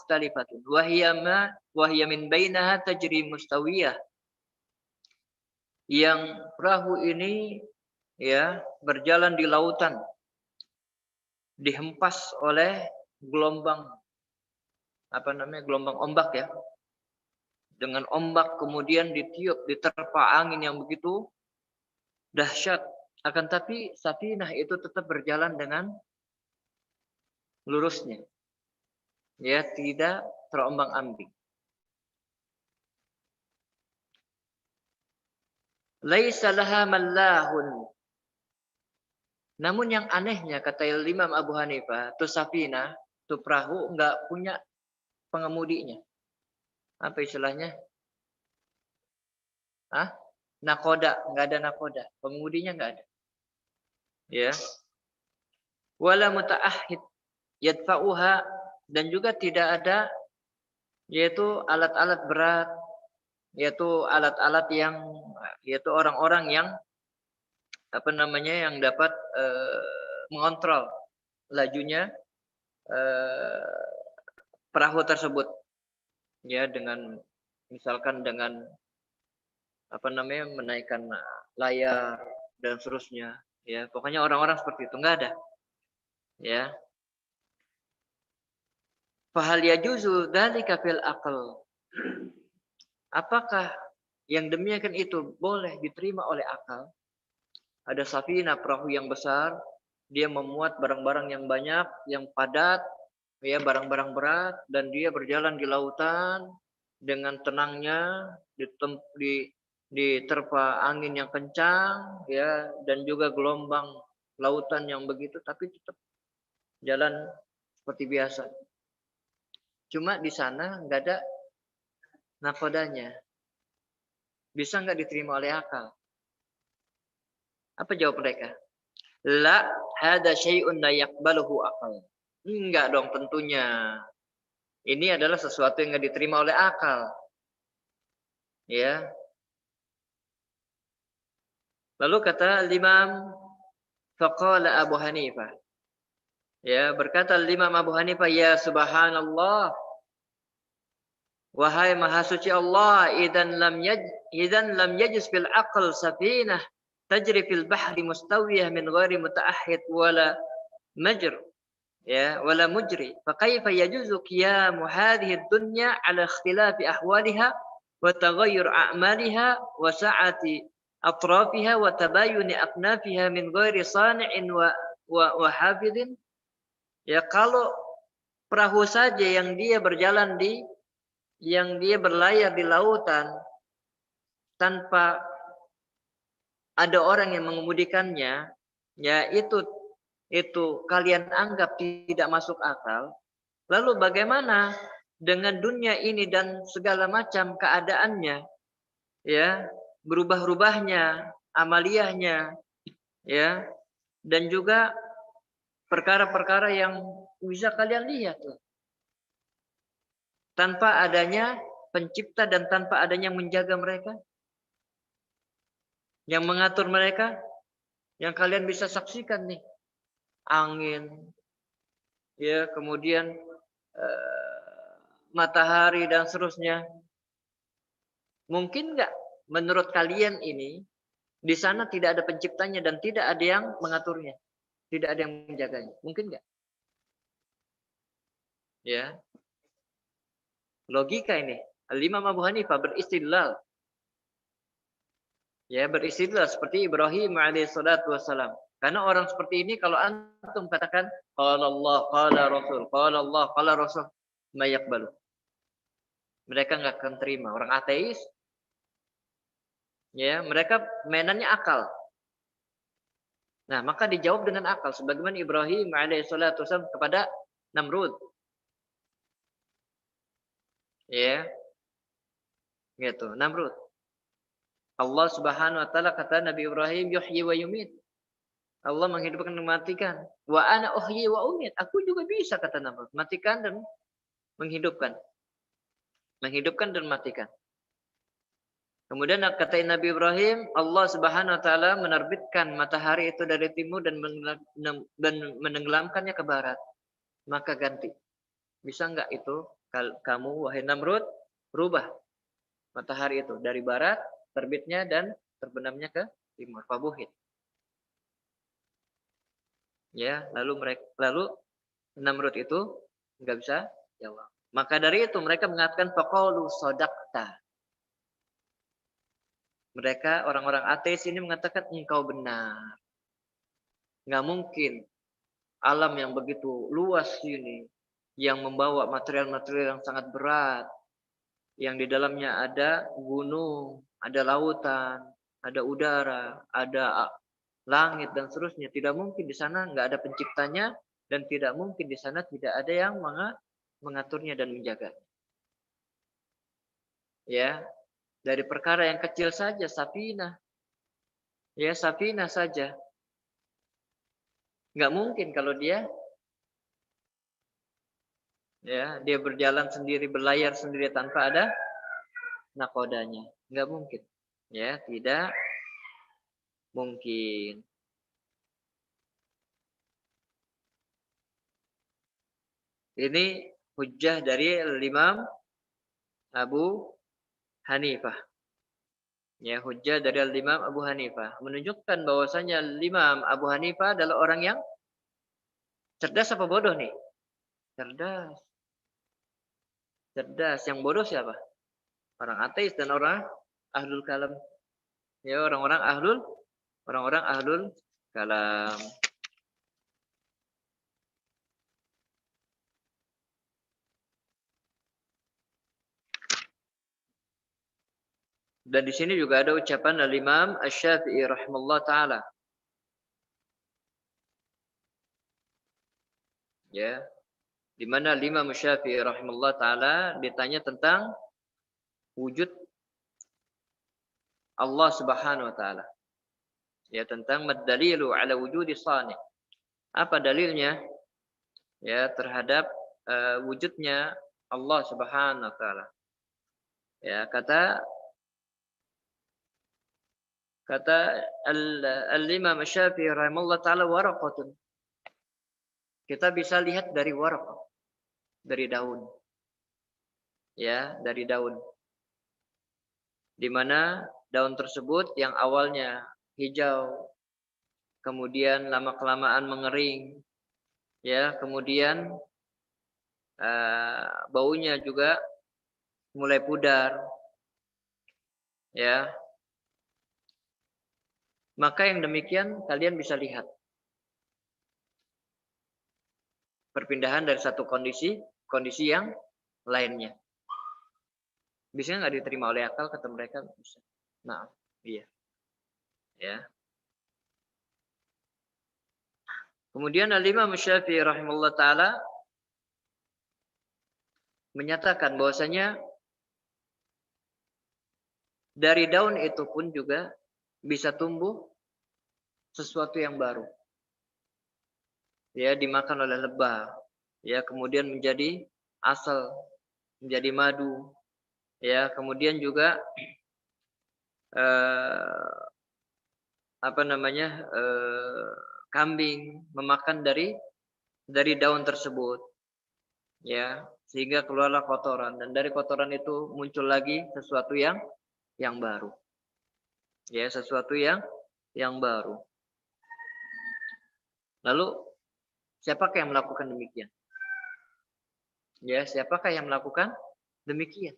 mukhtalifatun wa hiya min bainaha tajri mustawiyah. Yang perahu ini ya berjalan di lautan, dihempas oleh gelombang gelombang ombak ya. Dengan ombak kemudian ditiup, diterpa angin yang begitu dahsyat. Akan tapi safinah itu tetap berjalan dengan lurusnya. Ya, tidak terombang-ambing. Laisa laha mallahun. Namun yang anehnya kata Imam Abu Hanifah, tu safinah, tu perahu enggak punya pengemudinya. Apa istilahnya? Nakoda, enggak ada nakoda. Pengemudinya enggak ada. Ya. Wala mutaahhid yadfa'uha, dan juga tidak ada yaitu alat-alat berat, yaitu alat-alat yaitu orang-orang yang yang dapat mengontrol lajunya perahu tersebut ya, dengan misalkan dengan menaikkan layar dan seterusnya ya. Pokoknya orang-orang seperti itu enggak ada ya. Fahal yajuzu dzalika fil aql. Apakah yang demikian itu boleh diterima oleh akal? Ada safinah, perahu yang besar, dia memuat barang-barang yang banyak, yang padat, ya, barang-barang berat, dan dia berjalan di lautan dengan tenangnya, diterpa angin yang kencang, ya, dan juga gelombang lautan yang begitu, tapi tetap jalan seperti biasa. Cuma di sana nggak ada nakodanya. Bisa nggak diterima oleh akal? Apa jawab mereka? La hada syai'un la yaqbaluhu akal. Enggak dong tentunya. Ini adalah sesuatu yang enggak diterima oleh akal. Ya. Lalu kata Imam faqala Abu Hanifah. Ya, berkata Imam Abu Hanifah, ya subhanallah. Wahai maha suci Allah, idan lam yajuz bil aql safinah tajri fil bahri mustawiyah min ghairi mutaahhid wala majr. Ya, wala mujri. Fa kaifa yajuzu qiyamu hadhihi ad-dunya ala ikhtilafi ahwaliha wa taghayyur a'maliha wa sa'ati atrafiha wa tabayyuni aknafiha min ghairi sani'in wa hafidhin. Ya, kalau perahu saja yang dia berlayar di lautan tanpa ada orang yang mengemudikannya, ya itu kalian anggap tidak masuk akal. Lalu bagaimana dengan dunia ini dan segala macam keadaannya, ya, berubah-ubahnya, amaliyahnya, ya, dan juga perkara-perkara yang bisa kalian lihat tuh. Tanpa adanya pencipta dan tanpa adanya yang menjaga mereka, yang mengatur mereka, yang kalian bisa saksikan nih, angin, ya, kemudian matahari dan seterusnya. Mungkin nggak menurut kalian ini di sana tidak ada penciptanya dan tidak ada yang mengaturnya, tidak ada yang menjaganya? Mungkin nggak? Ya, logika ini. Al-Imam Abu Hanifah beristidlal. Ya, beristidlal seperti Ibrahim alaihissalatu wassalam. Karena orang seperti ini kalau antum katakan qala Allah, qala Rasul, qala Allah, qala Rasul, ma yaqbalu. Mereka enggak akan terima. Orang ateis, ya, mereka mainannya akal. Nah, maka dijawab dengan akal sebagaimana Ibrahim alaihissalatu wassalam kepada Namrud. Ya. Gitu, Namrud. Allah Subhanahu wa taala kata Nabi Ibrahim, yuhyi wa yumit. Allah menghidupkan dan mematikan. Wa ana uhyi wa umit. Aku juga bisa kata Namrud, matikan dan menghidupkan. Menghidupkan dan mematikan. Kemudian kata Nabi Ibrahim, Allah Subhanahu wa taala menerbitkan matahari itu dari timur dan menenggelamkannya ke barat. Maka ganti. Bisa enggak itu Kamu wahai Namrud, berubah matahari itu dari barat terbitnya dan terbenamnya ke timur. Fabuhit. Ya, lalu Namrud itu nggak bisa jawab. Maka dari itu mereka mengatakan faqalu shadaqta. Mereka orang-orang ateis ini mengatakan engkau benar. Nggak mungkin alam yang begitu luas ini yang membawa material-material yang sangat berat, yang di dalamnya ada gunung, ada lautan, ada udara, ada langit dan seterusnya. Tidak mungkin di sana nggak ada penciptanya dan tidak mungkin di sana tidak ada yang mengaturnya dan menjaga. Ya, dari perkara yang kecil saja, safinah. Ya, safinah saja. Nggak mungkin kalau dia berjalan sendiri, berlayar sendiri tanpa ada nakodanya. Nggak mungkin. Ya, tidak mungkin. Ini hujjah dari Imam Abu Hanifah. Ya, hujjah dari Imam Abu Hanifah menunjukkan bahwasanya Imam Abu Hanifah adalah orang yang cerdas apa bodoh nih? Cerdas. Cerdas. Yang bodoh siapa? Orang ateis dan orang ahlul kalam. Ya, orang-orang ahlul kalam. Dan di sini juga ada ucapan Al-Imam Asy-Syafi'i rahimahullah taala. Ya, di mana Imam Syafi'i rahimahullah taala ditanya tentang wujud Allah Subhanahu wa taala. Ya, tentang mad-dalilu ala wujudi shani'. Apa dalilnya? Ya, terhadap wujudnya Allah Subhanahu wa taala. Ya, kata Al-Imam Syafi'i rahimahullah taala waraqatun. Kita bisa lihat dari waraqah, dari daun. Ya, dari daun. Di mana daun tersebut yang awalnya hijau, kemudian lama-kelamaan mengering, ya, kemudian baunya juga mulai pudar, ya. Maka yang demikian kalian bisa lihat perpindahan dari satu kondisi yang lainnya. Bisa nggak diterima oleh akal kata mereka? Bisa. Nah, iya. Ya. Kemudian Al-Imam Syafi'i rahimahullah taala menyatakan bahwasanya dari daun itu pun juga bisa tumbuh sesuatu yang baru. Ya, dimakan oleh lebah. Ya, kemudian menjadi asal, menjadi madu. Ya, kemudian juga kambing memakan dari daun tersebut. Ya, sehingga keluarlah kotoran dan dari kotoran itu muncul lagi sesuatu yang baru. Ya, sesuatu yang baru. Lalu siapakah yang melakukan demikian? Ya, siapakah yang melakukan demikian?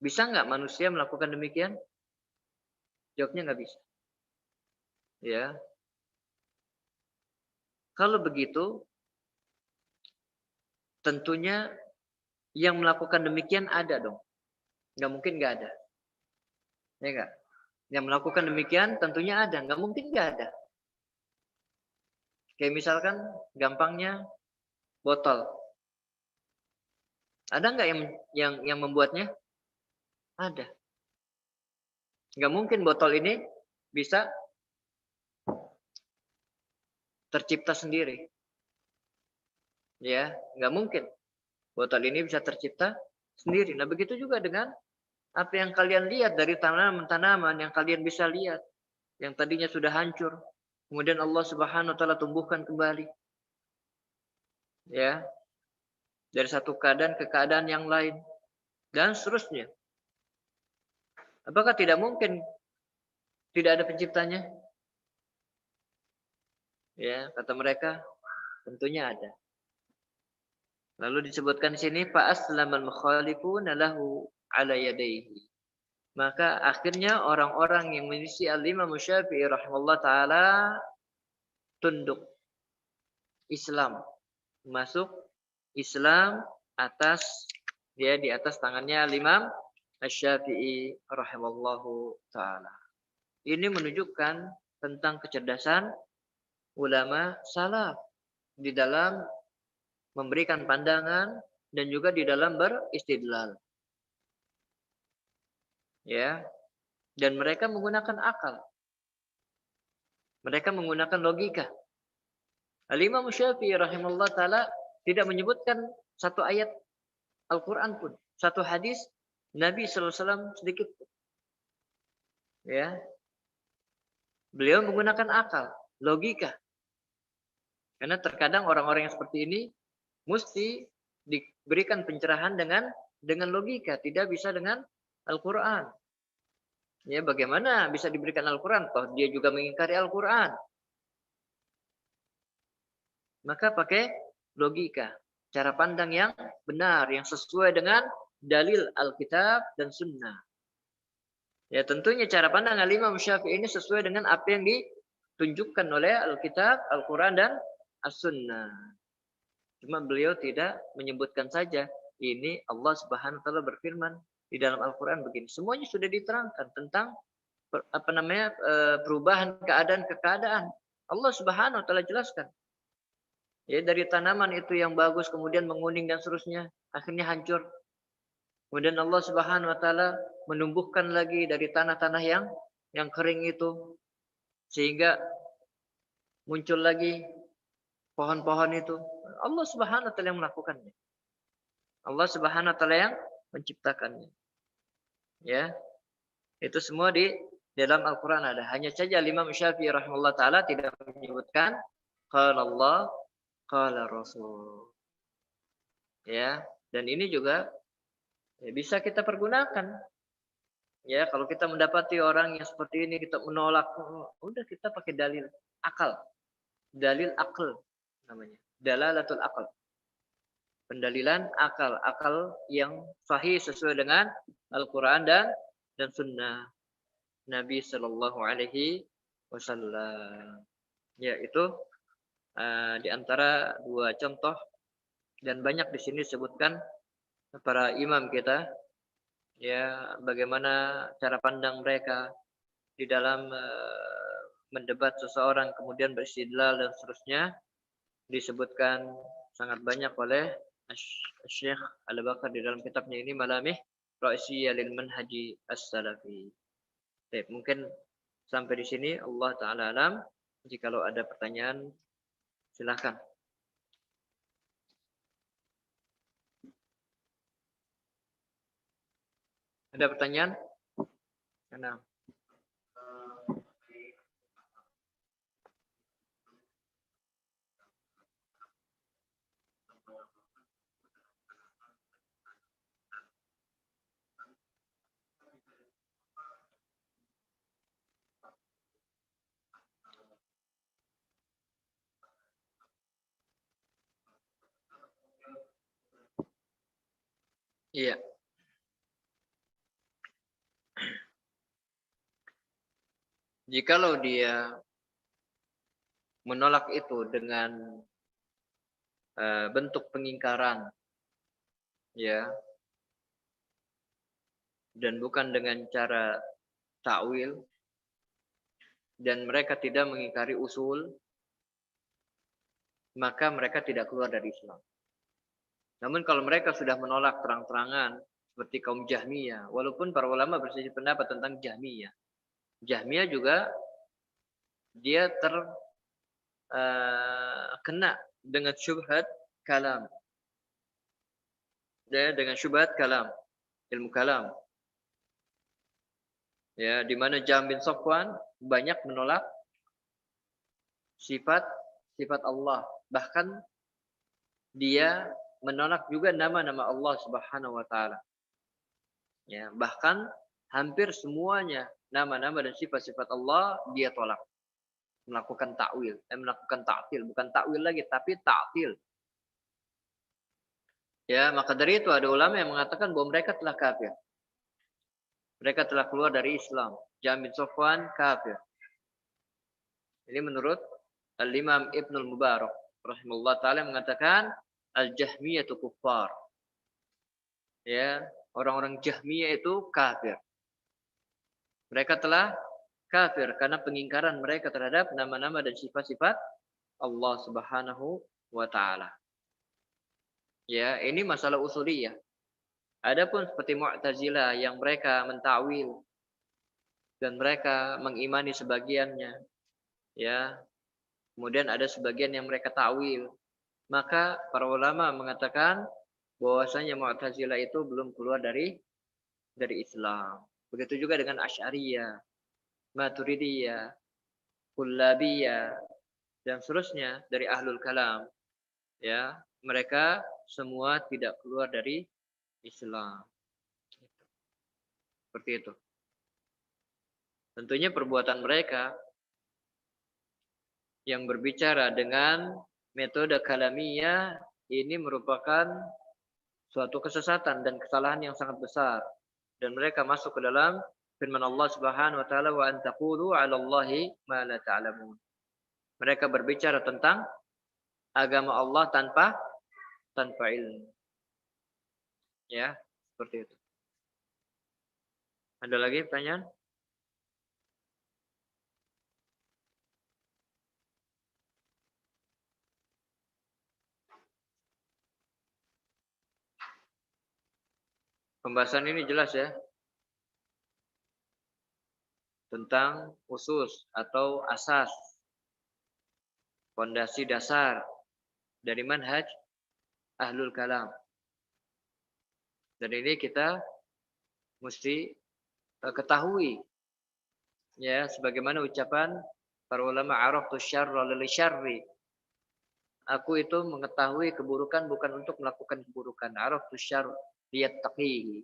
Bisa nggak manusia melakukan demikian? Jawabnya nggak bisa. Ya, kalau begitu, tentunya yang melakukan demikian ada dong. Nggak mungkin nggak ada. Ya nggak? Yang melakukan demikian tentunya ada. Nggak mungkin nggak ada. Kayak misalkan gampangnya botol. Ada nggak yang membuatnya? Ada. Nggak mungkin botol ini bisa tercipta sendiri. Ya, nggak mungkin. Botol ini bisa tercipta sendiri. Nah, begitu juga dengan apa yang kalian lihat dari tanaman-tanaman yang kalian bisa lihat. Yang tadinya sudah hancur. Kemudian Allah Subhanahu wa taala tumbuhkan kembali. ya, dari satu keadaan ke keadaan yang lain dan seterusnya. Apakah tidak mungkin tidak ada penciptanya? Ya, kata mereka, tentunya ada. Lalu disebutkan di sini fa aslamal mukhalifuna lahu ala yadayhi. Maka akhirnya orang-orang yang mengisi Al-Imam Syafi'i rahimahullah taala tunduk Islam, masuk Islam atas dia di atas tangannya Al-Imam Asy-Syafi'i rahimallahu taala. Ini menunjukkan tentang kecerdasan ulama salaf di dalam memberikan pandangan dan juga di dalam beristidlal. Ya, dan mereka menggunakan akal. Mereka menggunakan logika. Al-Imam Syafi'i rahimahullah taala tidak menyebutkan satu ayat Al-Qur'an pun, satu hadis Nabi sallallahu alaihi wasallam sedikit pun. Ya. Beliau menggunakan akal, logika. Karena terkadang orang-orang yang seperti ini mesti diberikan pencerahan dengan logika, tidak bisa dengan Al-Qur'an. Ya, bagaimana bisa diberikan Al-Qur'an toh dia juga mengingkari Al-Qur'an? Maka pakai logika, cara pandang yang benar, yang sesuai dengan dalil Alkitab dan Sunnah. Ya tentunya cara pandang Al-Imam Syafi'i ini sesuai dengan apa yang ditunjukkan oleh Alkitab, Al-Quran, dan As-Sunnah. Cuma beliau tidak menyebutkan saja, ini Allah Subhanahu wa taala berfirman di dalam Al-Quran begini. Semuanya sudah diterangkan tentang perubahan keadaan ke keadaan. Allah Subhanahu wa taala jelaskan. Ya, dari tanaman itu yang bagus kemudian menguning dan seterusnya, akhirnya hancur. Kemudian Allah Subhanahu wa taala menumbuhkan lagi dari tanah-tanah yang kering itu sehingga muncul lagi pohon-pohon itu. Allah Subhanahu wa taala yang melakukannya. Allah Subhanahu wa taala yang menciptakannya. Ya. Itu semua di dalam Al-Qur'an ada. Hanya saja Imam Syafi'i rahimahullah taala tidak menyebutkan qala Allah qala Rasul. Ya, dan ini juga bisa kita pergunakan. Ya, kalau kita mendapati orang yang seperti ini kita menolak, udah kita pakai dalil akal. Dalil akal namanya. Dalalatul akal. Pendalilan akal, akal yang sahih sesuai dengan Al-Qur'an dan Sunnah Nabi Sallallahu Alaihi Wasallam. Ya, itu di antara dua contoh dan banyak di sini disebutkan para imam kita, ya bagaimana cara pandang mereka di dalam mendebat seseorang kemudian beristidlal dan seterusnya disebutkan sangat banyak oleh Syekh Al-Baqir di dalam kitabnya ini Malamih Ra'siyah lil Manhaji As-Salafi. Baik, mungkin sampai di sini Allah taala alam. Jikalau ada pertanyaan silakan. Ada pertanyaan? Karena iya. Jikalau dia menolak itu dengan bentuk pengingkaran, ya, dan bukan dengan cara takwil, dan mereka tidak mengingkari usul, maka mereka tidak keluar dari Islam. Namun kalau mereka sudah menolak terang-terangan seperti kaum Jahmiyah, walaupun para ulama berselisih pendapat tentang Jahmiyah. Jahmiyah juga dia terkena dengan syubhat kalam. Ya, dengan syubhat kalam, ilmu kalam. Ya, di mana Jahm bin Safwan banyak menolak sifat Allah. Bahkan dia menolak juga nama-nama Allah Subhanahu wa taala. Ya, bahkan hampir semuanya nama-nama dan sifat-sifat Allah dia tolak. Melakukan takwil, melakukan ta'til, bukan takwil lagi tapi ta'til. Ya, maka dari itu ada ulama yang mengatakan bahwa mereka telah kafir. Mereka telah keluar dari Islam. Jam bin Safwan kafir. Ini menurut Al-Imam Ibnul Mubarak rahimahullah taala mengatakan Al-Jahmiyatu kuffar. Ya, orang-orang Jahmiyah itu kafir. Mereka telah kafir karena pengingkaran mereka terhadap nama-nama dan sifat-sifat Allah Subhanahu wa taala. Ya, ini masalah usuliyah. Adapun seperti Mu'tazilah yang mereka mentakwil dan mereka mengimani sebagiannya, ya. Kemudian ada sebagian yang mereka takwil. Maka para ulama mengatakan bahwasanya Mu'tazilah itu belum keluar dari Islam. Begitu juga dengan Asy'ariyah, Maturidiyah, Kullabiyah dan seterusnya dari Ahlul Kalam. Ya, mereka semua tidak keluar dari Islam. Seperti itu. Tentunya perbuatan mereka yang berbicara dengan metode kalamiyah ini merupakan suatu kesesatan dan kesalahan yang sangat besar. Dan mereka masuk ke dalam firman Allah Subhanahu wa taala wa an taqulu 'ala Allahi ma la ta'lamun. Mereka berbicara tentang agama Allah tanpa ilmu. Ya, seperti itu. Ada lagi pertanyaan? Pembahasan ini jelas ya. Tentang usus atau asas. Fondasi dasar dari manhaj Ahlul Kalam. Dan ini kita mesti ketahui ya sebagaimana ucapan para ulama araftu syarra lil syarri. Aku itu mengetahui keburukan bukan untuk melakukan keburukan. Araftu syarra liyattaqihi.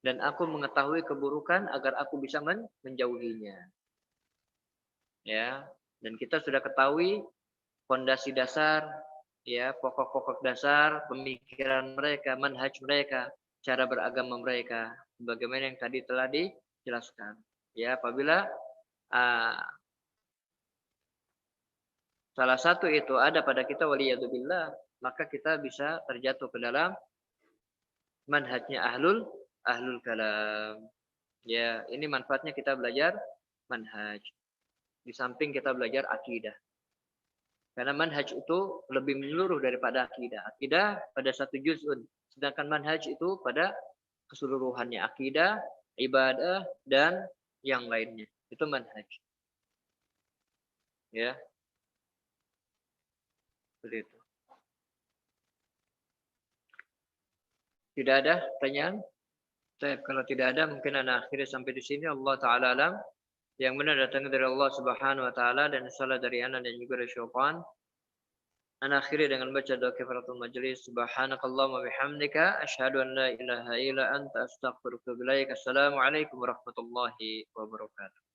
Dan aku mengetahui keburukan agar aku bisa menjauhinya. Ya, dan kita sudah ketahui fondasi dasar ya, pokok-pokok dasar pemikiran mereka, manhaj mereka, cara beragama mereka, sebagaimana yang tadi telah dijelaskan. Ya, apabila salah satu itu ada pada kita waliyadzubillah, maka kita bisa terjatuh ke dalam manhajnya ahlul kalam. Ya, ini manfaatnya kita belajar manhaj. Di samping kita belajar akidah. Karena manhaj itu lebih menyeluruh daripada akidah. Akidah pada satu juz'un. Sedangkan manhaj itu pada keseluruhannya. Akidah, ibadah, dan yang lainnya. Itu manhaj. Ya. Seperti itu. Tidak ada pertanyaan? Kalau tidak ada, mungkin anak akhirnya sampai di sini. Allah Ta'ala alam. Yang benar datang dari Allah Subhanahu wa taala dan salah dari anak dan juga dari syaitan. Ana akhiri dengan baca doa kifaratul majlis. Subhanakallahumma bihamdika asyhadu an la ilaha illa anta astaghfiruka wa atubu ilaik. Assalamualaikum warahmatullahi wabarakatuh.